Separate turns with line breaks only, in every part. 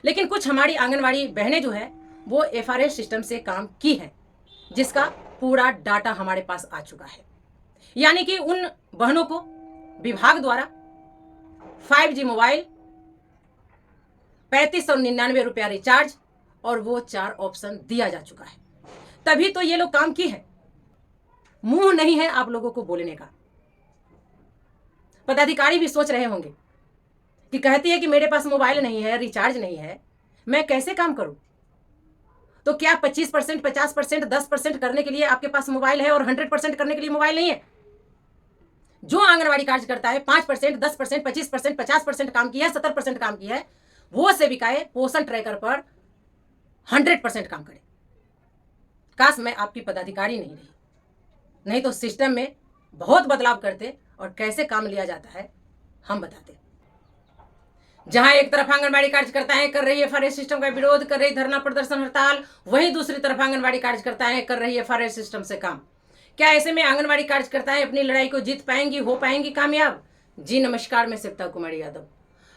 लेकिन कुछ हमारी आंगनवाड़ी बहनें जो है वो एफआरएस सिस्टम से काम की हैं, जिसका पूरा डाटा हमारे पास आ चुका है। यानी कि उन बहनों को विभाग द्वारा 5G मोबाइल, 3599 रुपया रिचार्ज और वो 4 ऑप्शन दिया जा चुका है। तभी तो ये लोग काम की है। मुंह नहीं है आप लोगों को बोलने का। पदाधिकारी भी सोच रहे होंगे कि कहती है कि मेरे पास मोबाइल नहीं है, रिचार्ज नहीं है, मैं कैसे काम करूं? तो क्या 25%, 50%, 10% करने के लिए आपके पास मोबाइल है और 100% करने के लिए मोबाइल नहीं है? जो आंगनवाड़ी कार्यकर्ता है 5%, 10%, 25%, 50% काम किया है, 70% काम किया है, वो सेविकाएं पोषण ट्रैकर पर 100% काम करें। काश मैं आपकी पदाधिकारी नहीं रही, नहीं तो सिस्टम में बहुत बदलाव करते और कैसे काम लिया जाता है हम बताते। जहां एक तरफ आंगनबाड़ी कार्यकर्ताएं कर रही है एफआरएस सिस्टम का विरोध, कर रही धरना प्रदर्शन हड़ताल, वहीं दूसरी तरफ आंगनबाड़ी कार्यकर्ताएं कर रही है एफआरएस सिस्टम से काम। क्या ऐसे में आंगनबाड़ी कार्यकर्ताएं अपनी लड़ाई को जीत पाएंगी, हो पाएंगी कामयाब? जी नमस्कार, मैं सविता कुमारी यादव।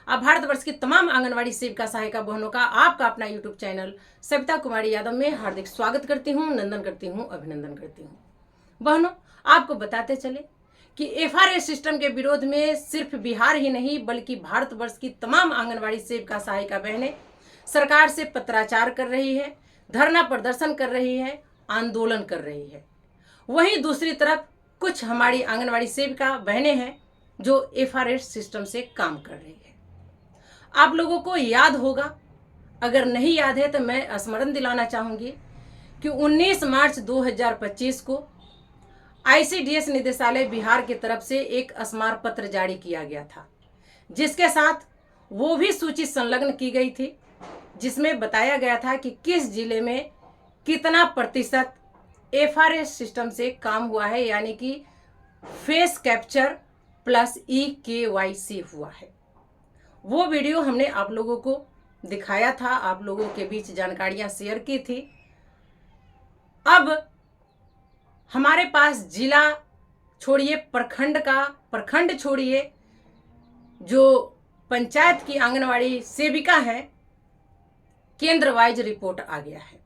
अब भारतवर्ष की तमाम आंगनबाड़ी सेविका सहायिका बहनों का आपका अपना यूट्यूब चैनल सविता कुमारी यादव में हार्दिक स्वागत करती हूँ, नंदन करती हूँ, अभिनंदन करती हूँ। बहनों, आपको बताते चले कि एफआरएस सिस्टम के विरोध में सिर्फ बिहार ही नहीं बल्कि भारतवर्ष की तमाम आंगनबाड़ी सेविका सहायिका बहनें सरकार से पत्राचार कर रही है, धरना प्रदर्शन कर रही है, आंदोलन कर रही है। वहीं दूसरी तरफ कुछ हमारी आंगनबाड़ी सेविका बहनें हैं जो एफआरएस सिस्टम से काम कर रही है। आप लोगों को याद होगा, अगर नहीं याद है तो मैं स्मरण दिलाना चाहूंगी कि 19 मार्च 2025 को आईसीडीएस निदेशालय बिहार की तरफ से एक स्मार पत्र जारी किया गया था, जिसके साथ वो भी सूची संलग्न की गई थी जिसमें बताया गया था कि किस जिले में कितना प्रतिशत एफआरएस सिस्टम से काम हुआ है, यानी कि फेस कैप्चर प्लस EKYC हुआ है। वो वीडियो हमने आप लोगों को दिखाया था, आप लोगों के बीच जानकारियां शेयर की थी। अब हमारे पास जिला छोड़िए, प्रखंड छोड़िए, जो पंचायत की आंगनवाड़ी सेविका है, केंद्र वाइज रिपोर्ट आ गया है,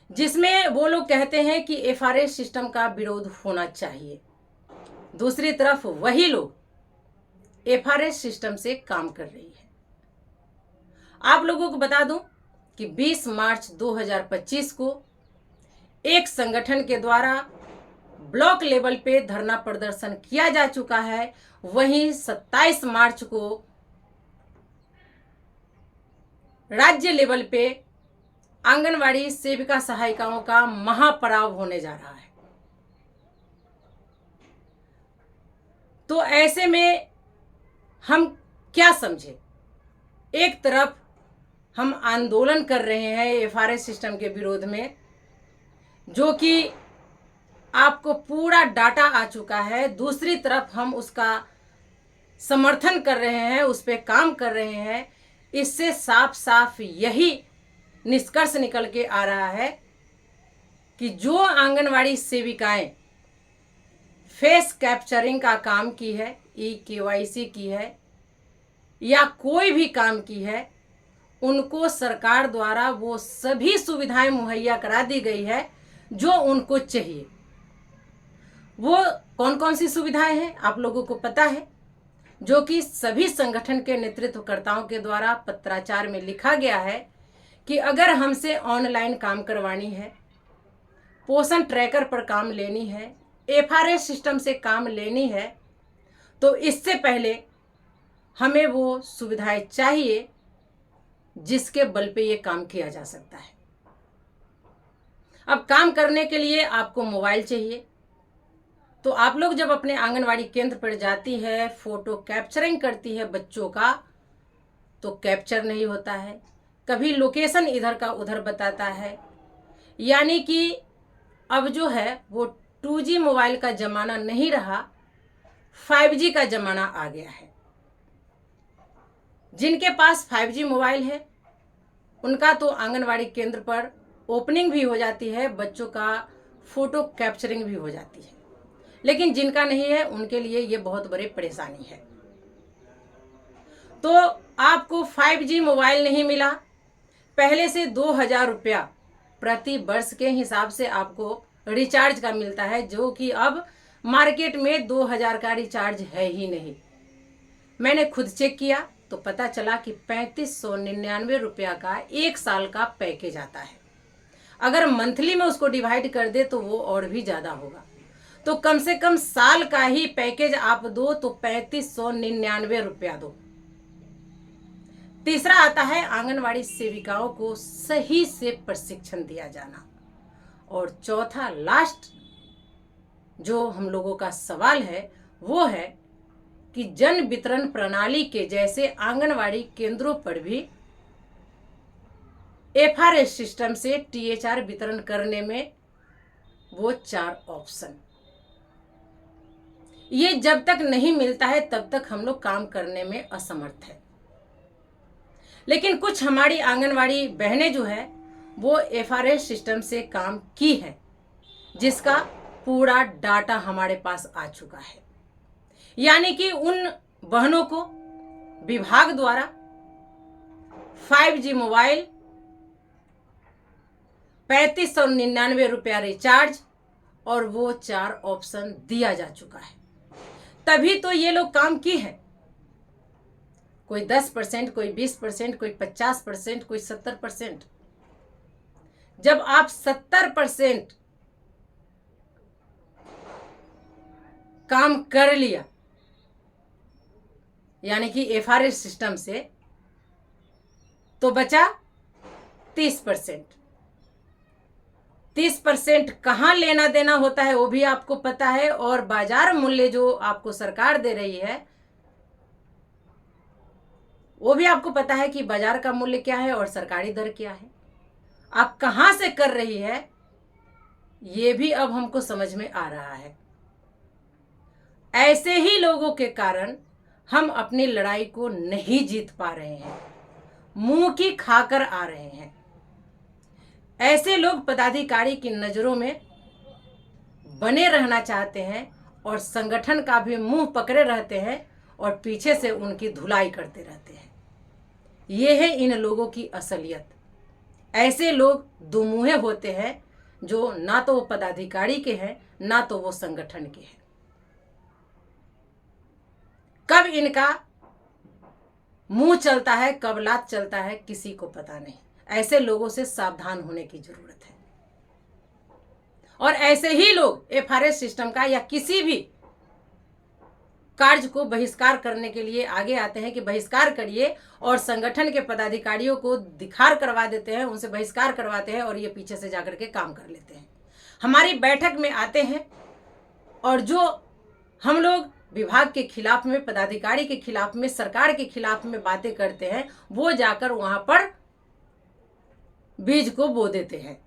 जिसमें वो लोग कहते हैं कि एफआरएस सिस्टम का विरोध होना चाहिए। दूसरी तरफ वही लोग एफआरएस सिस्टम से काम कर रही है। आप लोगों को बता दूं कि 20 मार्च 2025 को एक संगठन के द्वारा ब्लॉक लेवल पे धरना प्रदर्शन किया जा चुका है। वहीं 27 मार्च को राज्य लेवल पे आंगनवाड़ी सेविका सहायिकाओं का महापड़ाव होने जा रहा है। तो ऐसे में हम क्या समझे? एक तरफ हम आंदोलन कर रहे हैं एफआरएस सिस्टम के विरोध में, जो कि आपको पूरा डाटा आ चुका है। दूसरी तरफ हम उसका समर्थन कर रहे हैं, उस पर काम कर रहे हैं। इससे साफ साफ यही निष्कर्ष निकल के आ रहा है कि जो आंगनवाड़ी सेविकाएं फेस कैप्चरिंग का काम की है, EKYC की है या कोई भी काम की है, उनको सरकार द्वारा वो सभी सुविधाएं मुहैया करा दी गई है जो उनको चाहिए। वो कौन कौन सी सुविधाएं हैं आप लोगों को पता है, जो कि सभी संगठन के नेतृत्वकर्ताओं के द्वारा पत्राचार में लिखा गया है कि अगर हमसे ऑनलाइन काम करवानी है, पोषण ट्रैकर पर काम लेनी है, एफआरएस सिस्टम से काम लेनी है, तो इससे पहले हमें वो सुविधाएं चाहिए जिसके बल पे ये काम किया जा सकता है। अब काम करने के लिए आपको मोबाइल चाहिए, तो आप लोग जब अपने आंगनवाड़ी केंद्र पर जाती है, फोटो कैप्चरिंग करती है बच्चों का, तो कैप्चर नहीं होता है, कभी लोकेशन इधर का उधर बताता है। यानी कि अब जो है वो 2G मोबाइल का ज़माना नहीं रहा, 5G का ज़माना आ गया है। जिनके पास 5G मोबाइल है उनका तो आंगनवाड़ी केंद्र पर ओपनिंग भी हो जाती है, बच्चों का फोटो कैप्चरिंग भी हो जाती है। लेकिन जिनका नहीं है उनके लिए ये बहुत बड़ी परेशानी है। तो आपको 5G मोबाइल नहीं मिला, पहले से 2,000 रुपया प्रति वर्ष के हिसाब से आपको रिचार्ज का मिलता है, जो कि अब मार्केट में 2,000 का रिचार्ज है ही नहीं। मैंने खुद चेक किया तो पता चला कि 3599 रुपया का 1 साल का पैकेज आता है। अगर मंथली में उसको डिवाइड कर दे तो वो और भी ज़्यादा होगा। तो कम से कम साल का ही पैकेज आप दो तो 3599 रुपया दो। तीसरा आता है आंगनवाड़ी सेविकाओं को सही से प्रशिक्षण दिया जाना। और चौथा लास्ट जो हम लोगों का सवाल है वो है कि जन वितरण प्रणाली के जैसे आंगनवाड़ी केंद्रों पर भी FRS सिस्टम से THR वितरण करने में वो 4 ऑप्शन, ये जब तक नहीं मिलता है तब तक हम लोग काम करने में असमर्थ है। लेकिन कुछ हमारी आंगनवाड़ी बहनें जो है वो FRS सिस्टम से काम की है, जिसका पूरा डाटा हमारे पास आ चुका है। यानी कि उन बहनों को विभाग द्वारा 5G मोबाइल, 3599 रुपया रिचार्ज और वो 4 ऑप्शन दिया जा चुका है। तभी तो ये लोग काम की है। कोई 10%, कोई 20%, कोई 50%, कोई 70%। जब आप 70% काम कर लिया यानी कि FRS सिस्टम से, तो बचा 30%। 30% कहाँ लेना देना होता है वो भी आपको पता है, और बाजार मूल्य जो आपको सरकार दे रही है वो भी आपको पता है कि बाजार का मूल्य क्या है और सरकारी दर क्या है। आप कहाँ से कर रही है ये भी अब हमको समझ में आ रहा है। ऐसे ही लोगों के कारण हम अपनी लड़ाई को नहीं जीत पा रहे हैं, मुंह की खाकर आ रहे हैं। ऐसे लोग पदाधिकारी की नजरों में बने रहना चाहते हैं और संगठन का भी मुंह पकड़े रहते हैं और पीछे से उनकी धुलाई करते रहते हैं। ये है इन लोगों की असलियत। ऐसे लोग दुमुहे होते हैं जो ना तो वो पदाधिकारी के हैं ना तो वो संगठन के हैं। कब इनका मुंह चलता है, कब लात चलता है, किसी को पता नहीं। ऐसे लोगों से सावधान होने की जरूरत है। और ऐसे ही लोग FRS सिस्टम का या किसी भी कार्य को बहिष्कार करने के लिए आगे आते हैं कि बहिष्कार करिए, और संगठन के पदाधिकारियों को दिखार करवा देते हैं, उनसे बहिष्कार करवाते हैं और ये पीछे से जाकर के काम कर लेते हैं। हमारी बैठक में आते हैं और जो हम लोग विभाग के खिलाफ में, पदाधिकारी के खिलाफ में, सरकार के खिलाफ में बातें करते हैं, वो जाकर वहां पर बीज को बो देते हैं,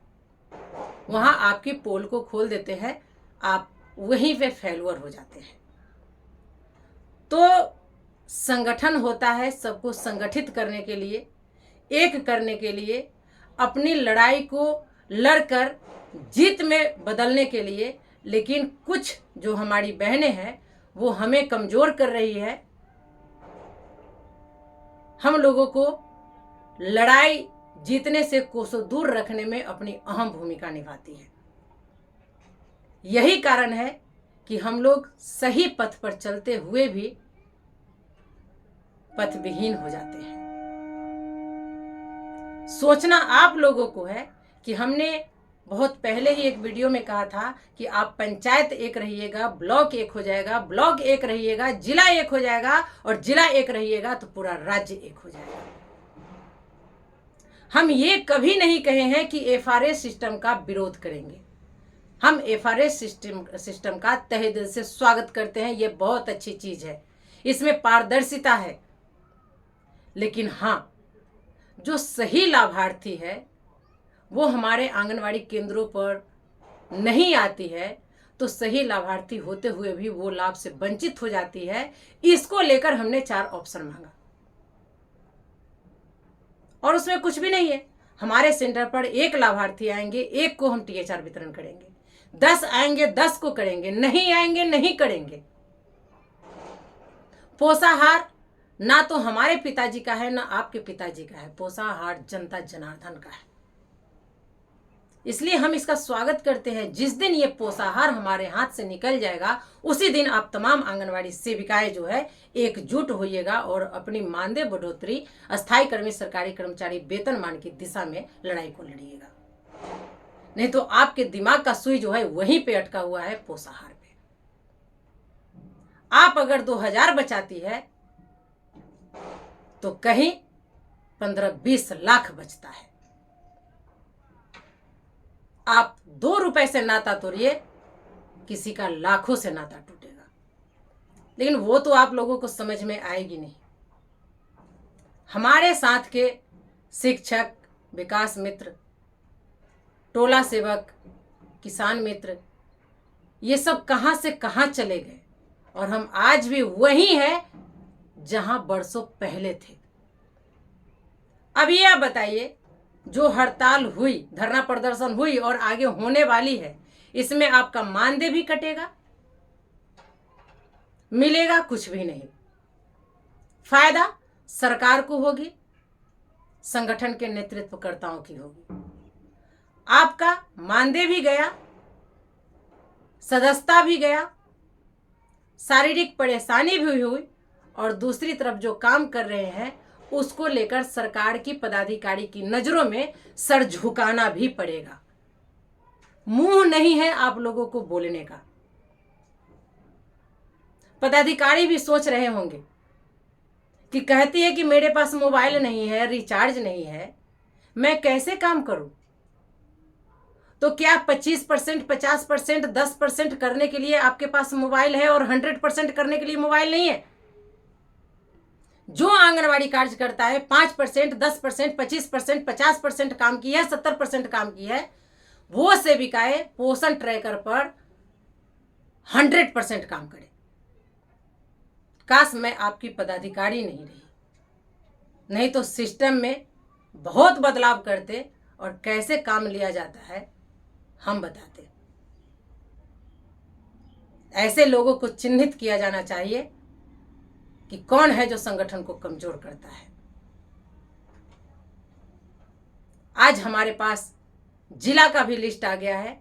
वहां आपकी पोल को खोल देते हैं, आप वहीं पे फेलुअर हो जाते हैं। तो संगठन होता है सबको संगठित करने के लिए, एक करने के लिए, अपनी लड़ाई को लड़कर जीत में बदलने के लिए। लेकिन कुछ जो हमारी बहनें हैं वो हमें कमजोर कर रही है, हम लोगों को लड़ाई जीतने से कोसों दूर रखने में अपनी अहम भूमिका निभाती है। यही कारण है कि हम लोग सही पथ पर चलते हुए भी पथविहीन हो जाते हैं। सोचना आप लोगों को है कि हमने बहुत पहले ही एक वीडियो में कहा था कि आप पंचायत एक रहिएगा, ब्लॉक एक हो जाएगा, ब्लॉक एक रहिएगा, जिला एक हो जाएगा, और जिला एक रहिएगा तो पूरा राज्य एक हो जाएगा। हम ये कभी नहीं कहे हैं कि FRS सिस्टम का विरोध करेंगे। हम FRS सिस्टम का तहे दिल से स्वागत करते हैं, ये बहुत अच्छी चीज है, इसमें पारदर्शिता है। लेकिन हाँ, जो सही लाभार्थी है वो हमारे आंगनवाड़ी केंद्रों पर नहीं आती है, तो सही लाभार्थी होते हुए भी वो लाभ से वंचित हो जाती है। इसको लेकर हमने 4 ऑप्शन मांगा और उसमें कुछ भी नहीं है। हमारे सेंटर पर 1 लाभार्थी आएंगे, 1 को हम THR वितरण करेंगे, 10 आएंगे 10 को करेंगे, नहीं आएंगे नहीं करेंगे। पोषाहार ना तो हमारे पिताजी का है ना आपके पिताजी का है, पोसाहार जनता जनार्दन का है। इसलिए हम इसका स्वागत करते हैं। जिस दिन ये पोसाहार हमारे हाथ से निकल जाएगा उसी दिन आप तमाम आंगनवाड़ी सेविकाएं जो है एकजुट होइएगा और अपनी मानदेय बढ़ोतरी, अस्थायी कर्मी, सरकारी कर्मचारी वेतनमान की दिशा में लड़ाई को लड़िएगा। नहीं तो आपके दिमाग का सुई जो है वहीं पे अटका हुआ है, पोसाहार पे। आप अगर 2000 बचाती है तो कहीं 15-20 लाख बचता है। आप 2 रुपए से नाता तोड़िए, किसी का लाखों से नाता टूटेगा। लेकिन वो तो आप लोगों को समझ में आएगी नहीं। हमारे साथ के शिक्षक, विकास मित्र, टोला सेवक, किसान मित्र, ये सब कहां से कहां चले गए और हम आज भी वही हैं जहां बरसों पहले थे। अब ये आप बताइए, जो हड़ताल हुई, धरना प्रदर्शन हुई और आगे होने वाली है, इसमें आपका मानदेय भी कटेगा, मिलेगा कुछ भी नहीं। फायदा सरकार को होगी, संगठन के नेतृत्वकर्ताओं की होगी। आपका मानदेय भी गया, सदस्यता भी गया, शारीरिक परेशानी भी हुई और दूसरी तरफ जो काम कर रहे हैं उसको लेकर सरकार की पदाधिकारी की नजरों में सर झुकाना भी पड़ेगा। मुंह नहीं है आप लोगों को बोलने का। पदाधिकारी भी सोच रहे होंगे कि कहती है कि मेरे पास मोबाइल नहीं है, रिचार्ज नहीं है, मैं कैसे काम करूं? तो क्या 25%, 50%, 10% करने के लिए आपके पास मोबाइल है और 100% करने के लिए मोबाइल नहीं है? जो आंगनवाड़ी कार्यकर्ता है 5%, 10%, 25%, 50% काम की है, 70% काम की है, वो सेविकाएं पोषण ट्रैकर पर 100% काम करे। काश मैं आपकी पदाधिकारी नहीं रही, नहीं तो सिस्टम में बहुत बदलाव करते और कैसे काम लिया जाता है हम बताते। ऐसे लोगों को चिन्हित किया जाना चाहिए कि कौन है जो संगठन को कमजोर करता है। आज हमारे पास जिला का भी लिस्ट आ गया है,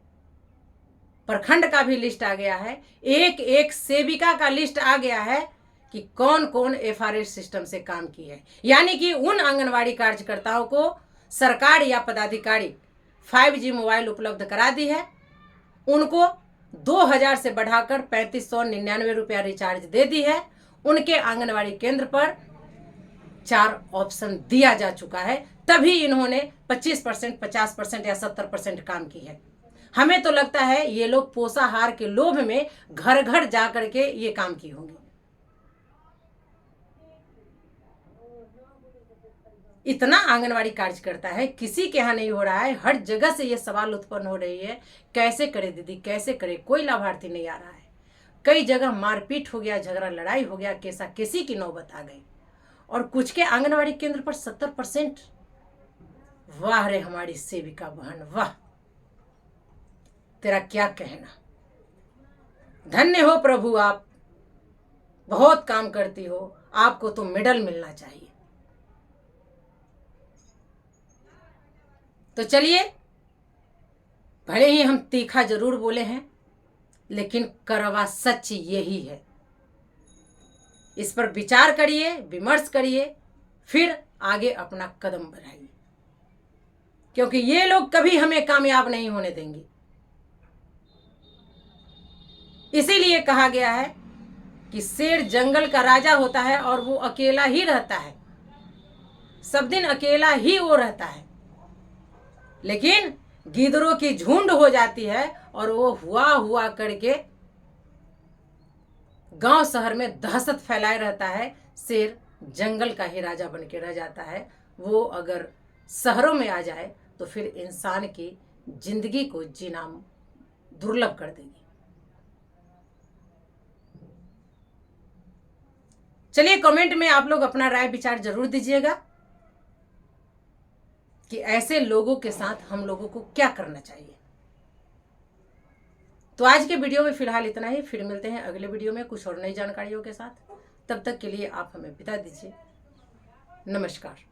प्रखंड का भी लिस्ट आ गया है, एक एक सेविका का लिस्ट आ गया है कि कौन कौन एफआरएस सिस्टम से काम की है। यानी कि उन आंगनवाड़ी कार्यकर्ताओं को सरकार या पदाधिकारी 5G मोबाइल उपलब्ध करा दी है, उनको 2000 से बढ़ाकर 3599 रुपया रिचार्ज दे दी है। उनके आंगनवाड़ी केंद्र पर 4 ऑप्शन दिया जा चुका है, तभी इन्होंने 25%, 50% या 70% काम की है। हमें तो लगता है ये लोग पोषाहार के लोभ में घर घर जा करके ये काम की होंगी। इतना आंगनवाड़ी कार्यकर्ता है, किसी के यहाँ नहीं हो रहा है। हर जगह से ये सवाल उत्पन्न हो रही है, कैसे करे दीदी, कैसे करे, कोई लाभार्थी नहीं आ रहा है। कई जगह मारपीट हो गया, झगड़ा लड़ाई हो गया, कैसा किसी की नौबत आ गई। और कुछ के आंगनवाड़ी केंद्र पर 70%। वाह रे हमारी सेविका बहन, वाह, तेरा क्या कहना। धन्य हो प्रभु, आप बहुत काम करती हो, आपको तो मेडल मिलना चाहिए। तो चलिए, भले ही हम तीखा जरूर बोले हैं, लेकिन कड़वा सच यही है। इस पर विचार करिए, विमर्श करिए, फिर आगे अपना कदम बढ़ाइए, क्योंकि ये लोग कभी हमें कामयाब नहीं होने देंगे। इसीलिए कहा गया है कि शेर जंगल का राजा होता है और वो अकेला ही रहता है, सब दिन अकेला ही वो रहता है। लेकिन गिद्धरों की झुंड हो जाती है और वो हुआ करके गांव शहर में दहशत फैलाए रहता है। शेर जंगल का ही राजा बन के रह जाता है। वो अगर शहरों में आ जाए तो फिर इंसान की जिंदगी को जीना दुर्लभ कर देगी। चलिए, कमेंट में आप लोग अपना राय विचार जरूर दीजिएगा कि ऐसे लोगों के साथ हम लोगों को क्या करना चाहिए। तो आज के वीडियो में फिलहाल इतना ही, फिर मिलते हैं अगले वीडियो में कुछ और नई जानकारियों के साथ। तब तक के लिए आप हमें विदा दीजिए। नमस्कार।